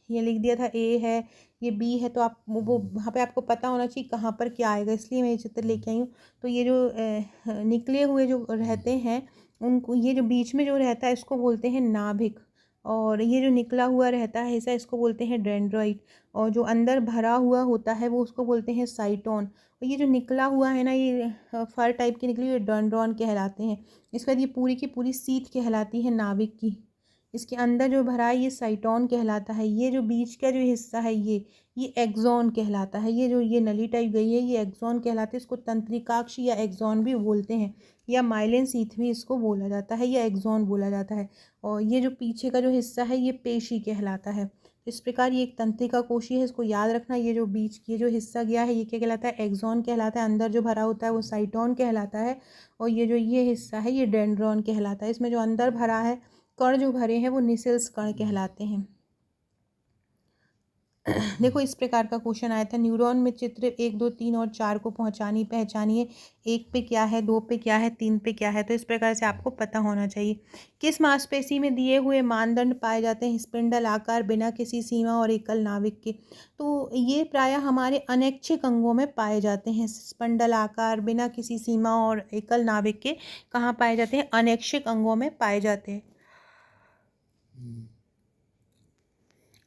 ये लिख दिया था ए है, ये बी है, तो आप वो वहाँ पे आपको पता होना चाहिए कहाँ पर क्या आएगा, इसलिए मैं ये चित्र लेके आई हूँ। तो ये जो निकले हुए जो रहते हैं उनको, ये जो बीच में जो रहता है इसको बोलते हैं नाभिक, और ये जो निकला हुआ रहता है ऐसा, इसको बोलते हैं डेंड्राइट, और जो अंदर भरा हुआ होता है वो उसको बोलते हैं साइटोन। और ये जो निकला हुआ है ना, ये फर टाइप की निकली हुई डेंड्रॉन कहलाते हैं। इसके बाद ये पूरी की पूरी सीट कहलाती है नाभिक की। इसके अंदर जो भरा है ये साइटोन कहलाता है। ये जो बीच का जो हिस्सा है ये एक्सॉन कहलाता है। ये जो ये नली टाइप गई है ये एक्सॉन कहलाते हैं। इसको तंत्रिकाक्ष या एक्सॉन भी बोलते हैं, या माइलिन शीथ भी इसको बोला जाता है, या एक्सॉन बोला जाता है। और ये जो पीछे का जो हिस्सा है ये पेशी कहलाता है। इस प्रकार ये एक तंत्रिका कोशी है, इसको याद रखना। ये जो बीच की जो हिस्सा गया है ये क्या कहलाता है? एक्सॉन कहलाता है। अंदर जो भरा होता है वो साइटोन कहलाता है। और ये जो ये हिस्सा है ये डेंड्रॉन कहलाता है। इसमें जो अंदर भरा है कण जो भरे हैं वो निसेल्स कण कहलाते हैं। देखो इस प्रकार का क्वेश्चन आया था। न्यूरॉन में चित्र 1, 2, 3 और 4 को पहचानिए। 1 पे क्या है, 2 पे क्या है, 3 पे क्या है। तो इस प्रकार से आपको पता होना चाहिए। किस मांसपेशी में दिए हुए मानदंड पाए जाते हैं? स्पिंडल आकार, बिना किसी सीमा और एकल नाभिक के। तो ये प्रायः हमारे अनैच्छिक अंगों में पाए जाते हैं। स्पिंडल आकार, बिना किसी सीमा और एकल नाभिक के कहाँ पाए जाते हैं? अनैच्छिक अंगों में पाए जाते हैं।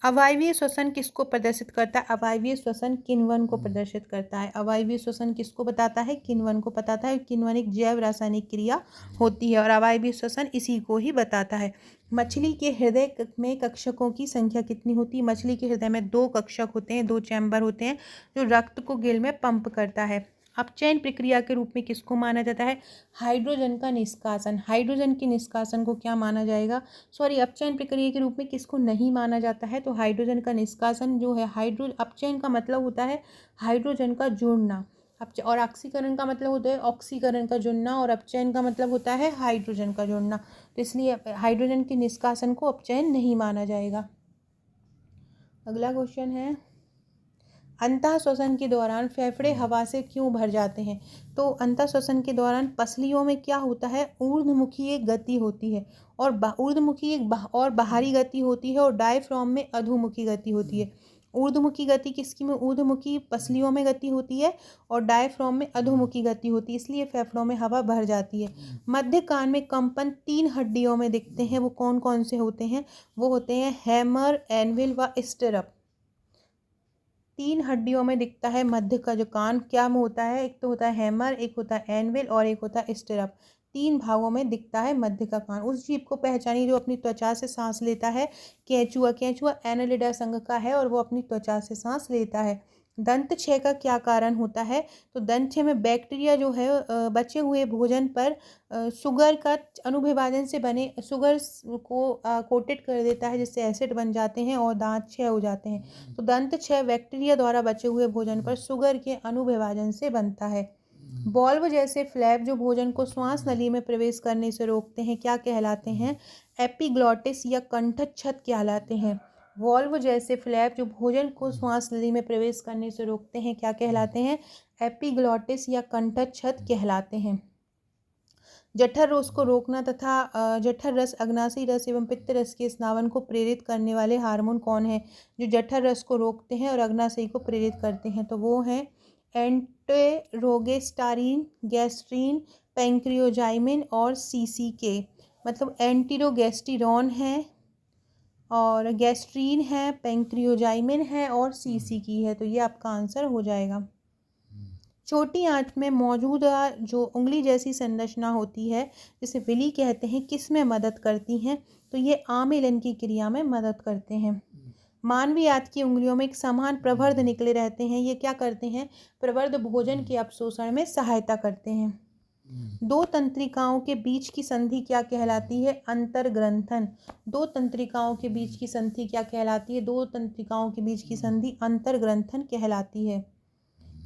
अवायवीय श्वसन किसको प्रदर्शित करता है? अवायवीय श्वसन किण्वन को प्रदर्शित करता है। अवायवीय श्वसन किसको बताता है? किण्वन को बताता है। किण्वन एक जैव रासायनिक क्रिया होती है और अवायवीय श्वसन इसी को ही बताता है। मछली के हृदय में कक्षकों की संख्या कितनी होती है? मछली के हृदय में 2 कक्षक होते हैं, 2 चैम्बर होते हैं जो रक्त को गिल में पंप करता है। अपचयन प्रक्रिया के रूप में किसको माना जाता है? हाइड्रोजन का निष्कासन। हाइड्रोजन के निष्कासन को क्या माना जाएगा? अपचयन प्रक्रिया के रूप में किसको नहीं माना जाता है? तो हाइड्रोजन का निष्कासन जो है, अपचयन का मतलब होता है हाइड्रोजन का जुड़ना, और ऑक्सीकरण का मतलब होता है ऑक्सीकरण का जुड़ना, और अपचयन का मतलब होता है हाइड्रोजन का जुड़ना। तो इसलिए हाइड्रोजन के निष्कासन को अपचयन नहीं माना जाएगा। अगला क्वेश्चन है, अंतः श्वसन के दौरान फेफड़े हवा से क्यों भर जाते हैं? तो अंतः श्वसन के दौरान पसलियों में क्या होता है? ऊर्ध्वमुखी एक गति होती है, और ऊर्ध्वमुखी एक और बाहरी गति होती है, और डायफ्राम में अधोमुखी गति होती है। ऊर्ध्वमुखी गति किसकी में? ऊर्ध्वमुखी पसलियों में गति होती है, और डायफ्राम में अधोमुखी गति होती है, इसलिए फेफड़ों में हवा भर जाती है। मध्य कान में कंपन 3 हड्डियों में दिखते हैं, वो कौन कौन से होते हैं? वो होते हैं हैमर, एनविल व स्टिरअप। 3 हड्डियों में दिखता है मध्य का जो कान। क्या में होता है? एक तो होता है हैमर, एक होता है एनविल और एक होता है स्टिरअप। 3 भागों में दिखता है मध्य का कान। उस जीव को पहचानिए जो अपनी त्वचा से सांस लेता है। केंचुआ। केंचुआ एनालिडा संघ का है और वो अपनी त्वचा से सांस लेता है। दंत क्षय का क्या कारण होता है? तो दंत क्षय में बैक्टीरिया जो है बचे हुए भोजन पर शुगर का अनुविभाजन से बने शुगर को कोटेड कर देता है, जिससे एसिड बन जाते हैं और दांत क्षय हो जाते हैं। तो दंत क्षय बैक्टीरिया द्वारा बचे हुए भोजन पर शुगर के अनुविभाजन से बनता है। बॉल्व जैसे फ्लैप जो भोजन को श्वास नली में प्रवेश करने से रोकते हैं क्या कहलाते हैं? एपिग्लॉटिस या कंठच्छद कहलाते हैं। वॉल्व जैसे फ्लैप जो भोजन को श्वास नली में प्रवेश करने से रोकते हैं क्या कहलाते हैं? एपिग्लॉटिस या कंठच्छद कहलाते हैं। जठर रोग को रोकना तथा जठर रस, अग्नाशयी रस एवं पित्त रस के स्रावन को प्रेरित करने वाले हार्मोन कौन है जो जठर रस को रोकते हैं और अग्नाशयी को प्रेरित करते हैं? तो वो हैं एंटेरोगेस्टारिन, गैस्ट्रीन, पैंक्रियोजाइमिन और सीसीके। मतलब एंटीरोगेस्टिरॉन है और गैस्ट्रीन है, पैंक्रियोजाइमिन है और सीसीकी है। तो ये आपका आंसर हो जाएगा। छोटी आंत में मौजूद जो उंगली जैसी संरचना होती है जिसे विली कहते हैं, किस में मदद करती हैं? तो ये आमेलन की क्रिया में मदद करते हैं। मानवीय आंत की उंगलियों में एक समान प्रवर्ध निकले रहते हैं। ये क्या करते हैं? प्रवर्ध भोजन के अपशोषण में सहायता करते हैं। 2 तंत्रिकाओं के बीच की संधि क्या कहलाती है? अंतर्ग्रंथन। 2 तंत्रिकाओं के बीच की संधि क्या कहलाती है? 2 तंत्रिकाओं के बीच की संधि अंतर्ग्रंथन कहलाती है।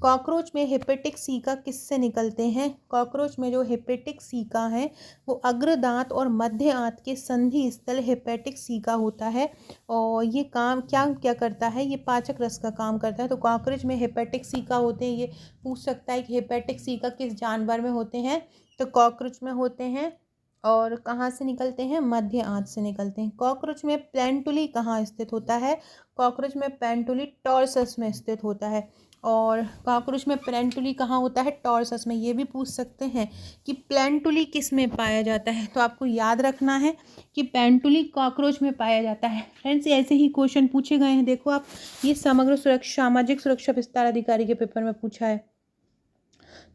कॉकरोच में हेपेटिक सीका किससे निकलते हैं? कॉकरोच में जो हेपेटिक सीका है वो अग्रदांत और मध्य आंत के संधि स्थल हेपेटिक सीका होता है, और ये काम क्या करता है? ये पाचक रस का काम करता है। तो कॉकरोच में हेपेटिक सीका होते हैं। ये पूछ सकता है कि हेपेटिक सीका किस जानवर में होते हैं? तो कॉकरोच में होते हैं। और कहाँ से निकलते हैं? मध्य आंत से निकलते हैं। कॉकरोच में पेंटुली कहाँ स्थित होता है? कॉकरोच में पेंटुली टॉर्सस में स्थित होता है। और कॉकरोच में पेंटुली कहाँ होता है? टॉर्सस में। ये भी पूछ सकते हैं कि पेंटुली किस में पाया जाता है, तो आपको याद रखना है कि पेंटुली कॉकरोच में पाया जाता है। फ्रेंड्स, ऐसे ही क्वेश्चन पूछे गए हैं। देखो आप, ये समग्र सुरक्षा सामाजिक सुरक्षा विस्तार अधिकारी के पेपर में पूछा है।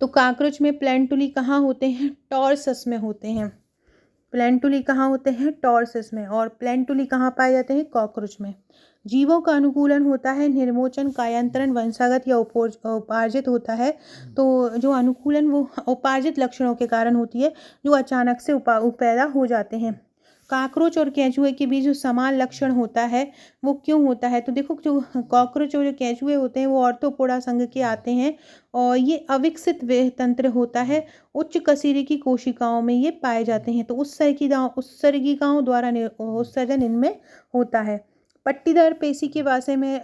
तो कॉकरोच में पेंटुली कहाँ होते हैं? टॉर्सस में होते हैं। प्लेंटुली कहाँ होते हैं? टॉर्सिस में। और प्लेंटुली कहाँ पाए जाते हैं? कॉकरोच में। जीवों का अनुकूलन होता है निर्मोचन, कायांतरण, वंशागत या उपार्जित होता है। तो जो अनुकूलन वो उपार्जित लक्षणों के कारण होती है, जो अचानक से पैदा हो जाते हैं। कॉकरोच और केंचुए के बीच जो समान लक्षण होता है वो क्यों होता है? तो देखो, जो कॉकरोच और जो केंचुए होते हैं वो ऑर्थोपोडा संघ के आते हैं और ये अविकसित वेह तंत्र होता है। उच्च कसीरे की कोशिकाओं में ये पाए जाते हैं। तो उत्सर्गिकाओं द्वारा उत्सर्जन इनमें होता है। पट्टीदार पेशी के बारे में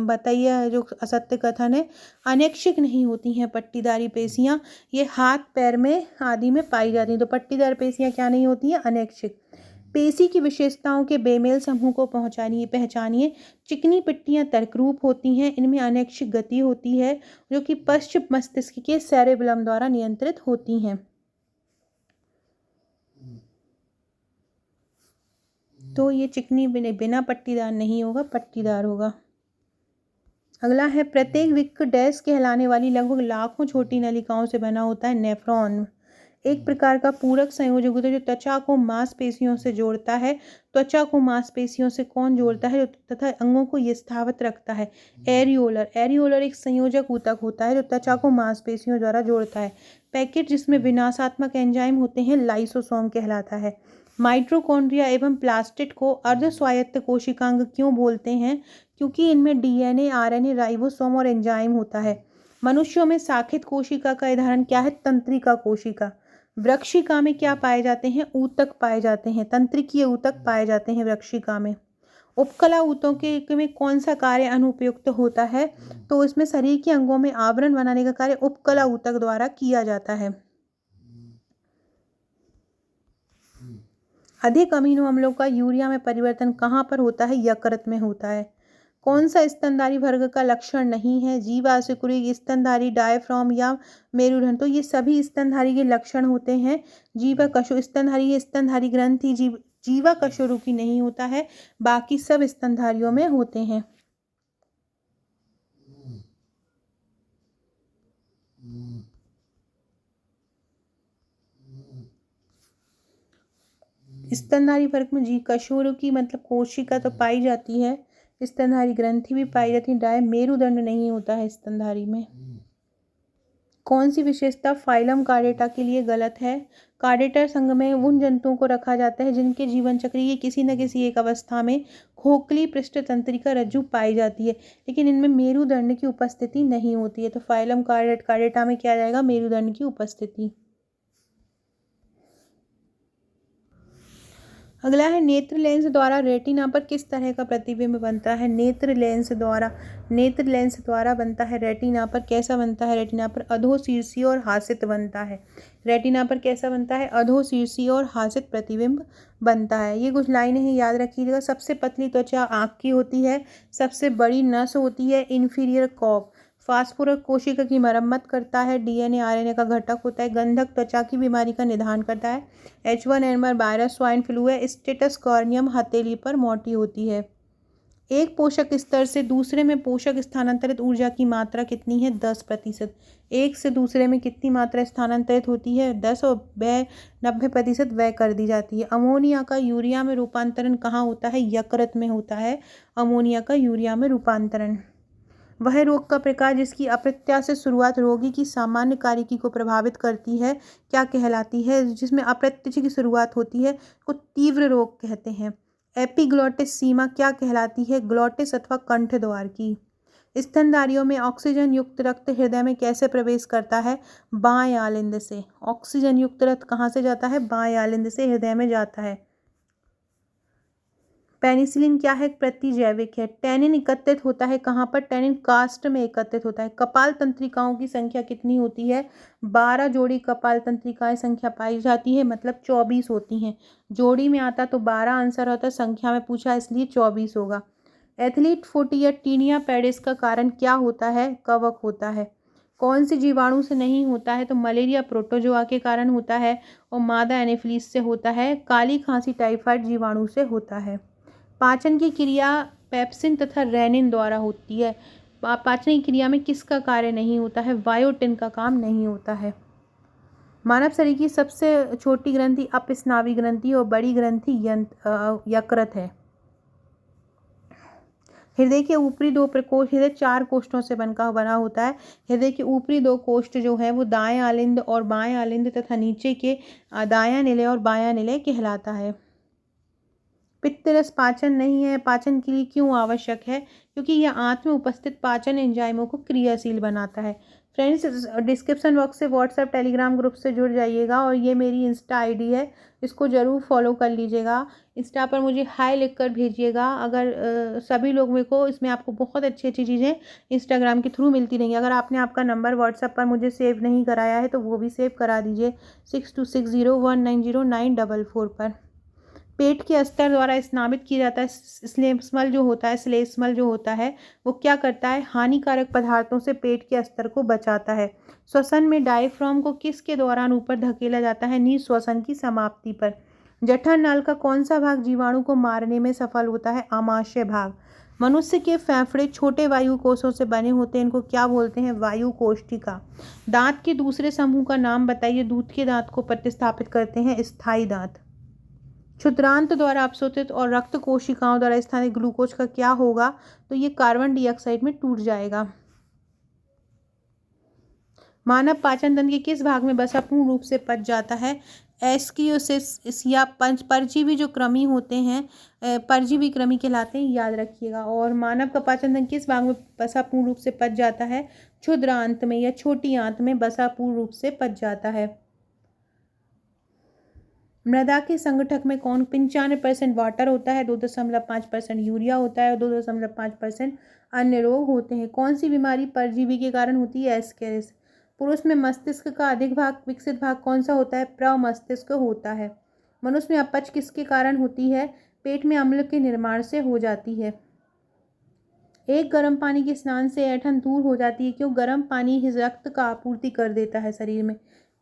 बताइए। जो असत्य कथन है, अनैच्छिक नहीं होती हैं पट्टीदारी पेशियाँ, ये हाथ पैर में आदि में पाई जाती हैं। तो पट्टीदार पेशियाँ क्या नहीं होती हैं? अनैच्छिक। पेशी की विशेषताओं के बेमेल समूह को पहचानिए। चिकनी पट्टियाँ तर्करूप होती हैं, इनमें अनैच्छिक गति होती है जो कि पश्च मस्तिष्क के सेरेबेलम द्वारा नियंत्रित होती हैं। तो ये चिकनी बिना पट्टीदार नहीं होगा, पट्टीदार होगा। अगला है, प्रत्येक वृक्क डैश कहलाने वाली लगभग लाखों छोटी नलिकाओं से बना होता है। नेफ्रॉन एक प्रकार का पूरक संयोजक होता है जो त्वचा को मांसपेशियों से जोड़ता है। त्वचा को मांसपेशियों से कौन जोड़ता है? तथा अंगों को यथावत रखता है। एरियोलर एक संयोजक ऊतक होता है जो त्वचा को मांसपेशियों द्वारा जोड़ता है। पैकेट जिसमें विनाशात्मक एंजाइम होते हैं लाइसोसोम कहलाता है। माइटोकॉन्ड्रिया एवं प्लास्टिड को अर्ध स्वायत्त कोशिकांग क्यों बोलते हैं? क्योंकि इनमें डीएनए, आरएनए, राइबोसोम और एंजाइम होता है। मनुष्यों में शाखित कोशिका का उदाहरण क्या है? तंत्रिका कोशिका। वृक्षिका में क्या पाए जाते हैं? ऊतक पाए जाते हैं। तंत्रिकीय ऊतक पाए जाते हैं वृक्षिका में। उपकला ऊतकों के में कौन सा कार्य अनुपयुक्त होता है? तो इसमें शरीर के अंगों में आवरण बनाने का कार्य उपकला ऊतक द्वारा किया जाता है। अधिक अमीनो अम्लों का यूरिया में परिवर्तन कहाँ पर होता है? यकृत में होता है। कौन सा स्तनधारी वर्ग का लक्षण नहीं है? जीवा, सिकुड़ी, स्तनधारी, डायफ्राम या मेरुदंड। तो ये सभी स्तनधारी के लक्षण होते हैं। जीवा कशु स्तनधारी, स्तनधारी ग्रंथि जीवा कशुरुकी नहीं होता है, बाकी सब स्तनधारियों में होते हैं। स्तनधारी वर्ग में जी कशुरुकी मतलब कोशिका तो पाई जाती है, स्तनधारी ग्रंथि भी पाई जाती है, मेरुदंड नहीं होता है स्तनधारी में। कौन सी विशेषता फाइलम कार्डेटा के लिए गलत है? कार्डेटा संघ में उन जंतुओं को रखा जाता है जिनके जीवन चक्र की किसी न किसी एक अवस्था में खोखली पृष्ठ तंत्रिका रज्जु पाई जाती है, लेकिन इनमें मेरुदंड की उपस्थिति नहीं होती है। तो फाइलम कार्डेटा में क्या जाएगा? मेरुदंड की उपस्थिति। अगला है, नेत्र लेंस द्वारा रेटिना पर किस तरह का प्रतिबिंब बनता है? नेत्र लेंस द्वारा बनता है रेटिना पर। कैसा बनता है? रेटिना पर अधोशीर्षीय और हासित बनता है। रेटिना पर कैसा बनता है? अधोशीर्षीय और हासित प्रतिबिंब बनता है। ये कुछ लाइनें हैं, याद रखिएगा। सबसे पतली त्वचा आँख की होती है। सबसे बड़ी नस होती है इंफीरियर कॉर्प। फास्फोरस कोशिका की मरम्मत करता है। डीएनए, आरएनए का घटक होता है। गंधक त्वचा की बीमारी का निदान करता है। H1N1 वायरस, स्वाइन फ्लू है। स्टेटस कॉर्नियम हथेली पर मोटी होती है। एक पोषक स्तर से दूसरे में पोषक स्थानांतरित ऊर्जा की मात्रा कितनी है? 10%। एक से दूसरे में कितनी मात्रा स्थानांतरित होती है? 10 और वह 90% व्यय कर दी जाती है। अमोनिया का यूरिया में रूपांतरण कहाँ होता है? यकृत में होता है अमोनिया का यूरिया में रूपांतरण। वह रोग का प्रकार जिसकी अप्रत्याशित शुरुआत रोगी की सामान्य कार्यकी को प्रभावित करती है क्या कहलाती है? जिसमें अप्रत्याशित की शुरुआत होती है को तीव्र रोग कहते हैं। एपिग्लॉटिस सीमा क्या कहलाती है? ग्लॉटिस अथवा कंठ द्वार की। स्तनधारियों में ऑक्सीजन युक्त रक्त हृदय में कैसे प्रवेश करता है? बाएं आलिंद से। ऑक्सीजन युक्त रक्त कहाँ से जाता है? बाएं आलिंद से हृदय में जाता है। पेनिसिलिन क्या है? प्रतिजैविक है। टैनिन एकत्रित होता है कहाँ पर? टैनिन कास्ट में एकत्रित होता है। कपाल तंत्रिकाओं की संख्या कितनी होती है? 12 जोड़ी कपाल तंत्रिकाएं संख्या पाई जाती है, मतलब 24 होती हैं। जोड़ी में आता तो 12 आंसर होता है, संख्या में पूछा इसलिए 24 होगा। एथलीट फुट या टीनिया पेडिस का कारण क्या होता है? कवक होता है। कौन सी जीवाणु से नहीं होता है? तो मलेरिया प्रोटोजोआ के कारण होता है और मादा एनोफिलीज से होता है। काली खांसी टाइफाइड जीवाणु से होता है। पाचन की क्रिया पेप्सिन तथा रेनिन द्वारा होती है। पाचन की क्रिया में किसका कार्य नहीं होता है? बायोटिन का काम नहीं होता है। मानव शरीर की सबसे छोटी ग्रंथि अपस्नावी ग्रंथि और बड़ी ग्रंथि यकृत है। हृदय के ऊपरी दो प्रकोष्ठ, हृदय 4 कोष्ठों से बना होता है। हृदय के ऊपरी 2 कोष्ठ जो है वो दाएं आलिंद और बाएं आलिंद तथा नीचे के दायां निलय और बायां निलय कहलाता है। पित्त रस पाचन नहीं है, पाचन के लिए क्यों आवश्यक है? क्योंकि यह आंत में उपस्थित पाचन एंजाइमों को क्रियाशील बनाता है। फ्रेंड्स, डिस्क्रिप्शन बॉक्स से व्हाट्सएप टेलीग्राम ग्रुप से जुड़ जाइएगा और ये मेरी इंस्टा आईडी है, इसको ज़रूर फॉलो कर लीजिएगा। इंस्टा पर मुझे हाय लिख कर भेजिएगा। अगर सभी लोग मेरे को इसमें आपको बहुत अच्छी अच्छी चीज़ें इंस्टाग्राम के थ्रू मिलती रहेंगी। अगर आपने आपका नंबर व्हाट्सएप पर मुझे सेव नहीं कराया है तो वो भी सेव करा दीजिए 6260190944 पर। पेट के स्तर द्वारा स्नावित किया जाता है। स्लेस्मल जो होता है वो क्या करता है? हानिकारक पदार्थों से पेट के स्तर को बचाता है। श्वसन में डायफ्राम को किसके दौरान ऊपर धकेला जाता है? निःश्वसन की समाप्ति पर। जठर नाल का कौन सा भाग जीवाणु को मारने में सफल होता है? आमाशय भाग। मनुष्य के फेफड़े छोटे वायु कोषों से बने होते हैं, इनको क्या बोलते हैं? वायु कोष्ठिका। दांत के दूसरे समूह का नाम बताइए। दूध के दांत को प्रतिस्थापित करते हैं स्थायी दांत। क्षुद्रांत द्वारा अपशोषित और रक्त कोशिकाओं द्वारा स्थानिक ग्लूकोज का क्या होगा? तो ये कार्बन डाइऑक्साइड में टूट जाएगा। मानव पाचन तंत्र के किस भाग में वसा पूर्ण रूप से पच जाता है? एस्कियोसिस या परजीवी जो कृमि होते हैं, परजीवी कृमि कहलाते हैं, याद रखिएगा। और मानव का पाचन तंत्र किस भाग में वसा पूर्ण रूप से पच जाता है? क्षुद्रांत में या छोटी आंत में वसा पूर्ण रूप से पच जाता है। मृदा के संगठक में कौन 95% वाटर होता है, 2.5% यूरिया होता है और 2.5% अन्य रोग होते हैं। कौन सी बीमारी परजीवी के कारण होती है? एस्केरिस। पुरुष में मस्तिष्क का अधिक भाग विकसित भाग कौन सा होता है? प्रमस्तिष्क होता है। मनुष्य में अपच किसके कारण होती है? पेट में अम्ल के निर्माण से हो जाती है। एक गर्म पानी के स्नान से ऐंठन दूर हो जाती है। क्यों? गर्म पानी रक्त का आपूर्ति कर देता है शरीर में।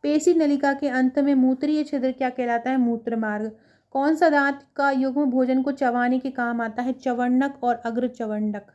पेशी नलिका के अंत में मूत्रीय छिद्र क्या कहलाता है? मूत्र मार्ग। कौन सा दांत का युग्म भोजन को चबाने के काम आता है? चवंडक और अग्र चवंडक।